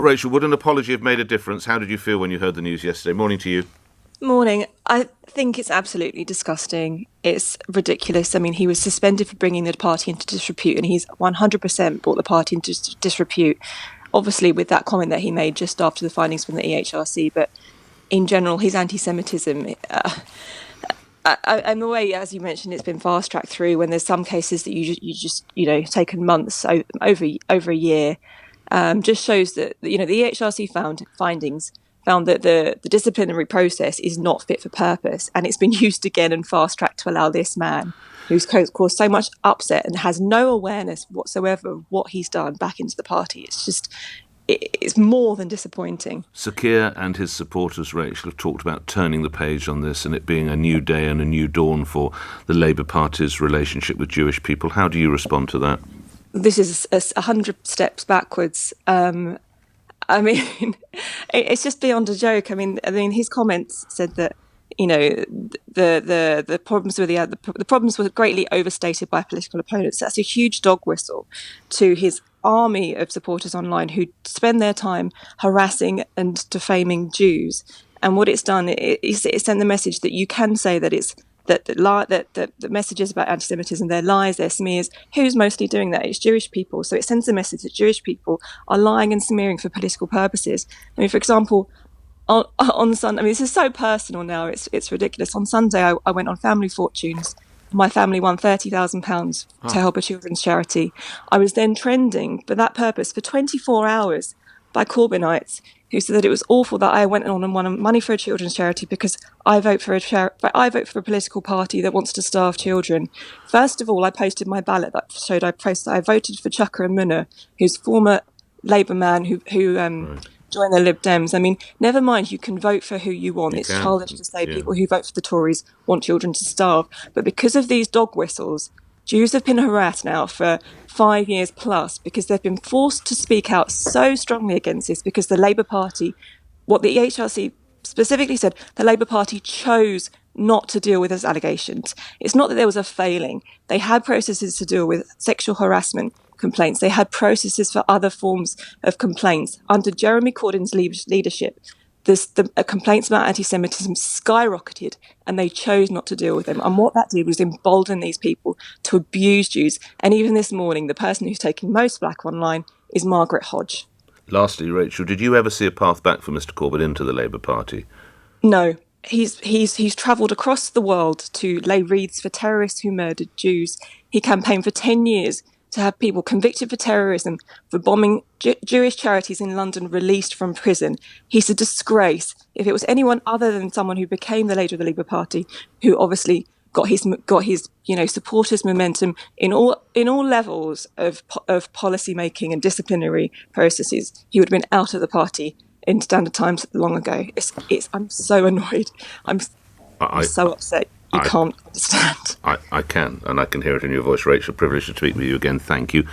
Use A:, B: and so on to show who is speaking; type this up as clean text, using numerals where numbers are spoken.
A: Rachel, would an apology have made a difference? How did you feel when you heard the news yesterday? Morning to you.
B: Morning. I think it's absolutely disgusting. It's ridiculous. I mean, he was suspended for bringing the party into disrepute, and he's 100% brought the party into disrepute, obviously with that comment that he made just after the findings from the EHRC. But in general, his anti-Semitism, I'm aware, as you mentioned, it's been fast-tracked through when there's some cases that you just taken months, over a year. Just shows that, the EHRC findings found that the disciplinary process is not fit for purpose, and it's been used again and fast-tracked to allow this man, who's caused so much upset and has no awareness whatsoever of what he's done, back into the party. It's just, it's more than disappointing.
A: Sir Keir and his supporters, Rachel, have talked about turning the page on this and it being a new day and a new dawn for the Labour Party's relationship with Jewish people. How do you respond to that?
B: This is 100 steps backwards. I mean, it's just beyond a joke. I mean, his comments said that the problems with the problems were greatly overstated by political opponents. That's a huge dog whistle to his army of supporters online who spend their time harassing and defaming Jews. And what it's done, it sent the message that you can say that it's that the messages about anti-Semitism, they're lies, they're smears. Who's mostly doing that? It's Jewish people. So it sends a message that Jewish people are lying and smearing for political purposes. I mean, for example, on Sunday, I mean, this is so personal now, it's ridiculous. On Sunday, I went on Family Fortunes. My family won £30,000 to help a children's charity. I was then trending for that purpose for 24 hours by Corbynites who said that it was awful that I went on and won money for a children's charity because I vote for a political party that wants to starve children. First of all, I posted my ballot that showed I voted for Chuka and Munna, who's former Labour man who joined the Lib Dems. I mean, never mind, you can vote for who you want. It's childish to say people who vote for the Tories want children to starve. But because of these dog whistles, Jews have been harassed now for 5 years plus because they've been forced to speak out so strongly against this because the Labour Party, what the EHRC specifically said, the Labour Party chose not to deal with those allegations. It's not that there was a failing. They had processes to deal with sexual harassment complaints. They had processes for other forms of complaints. Under Jeremy Corbyn's leadership, the complaints about anti-Semitism skyrocketed and they chose not to deal with them. And what that did was embolden these people to abuse Jews. And even this morning, the person who's taking most flack online is Margaret Hodge.
A: Lastly, Rachel, did you ever see a path back for Mr Corbyn into the Labour Party?
B: No. He's travelled across the world to lay wreaths for terrorists who murdered Jews. He campaigned for 10 years to have people convicted for terrorism, for bombing Jewish charities in London released from prison. He's a disgrace. If it was anyone other than someone who became the leader of the Labour Party, who obviously got his supporters momentum in all levels of policy making and disciplinary processes, he would have been out of the party in Standard Times long ago. I'm so annoyed. I'm so upset. You can't understand.
A: I can, and I can hear it in your voice, Rachel. Privileged to speak with you again. Thank you.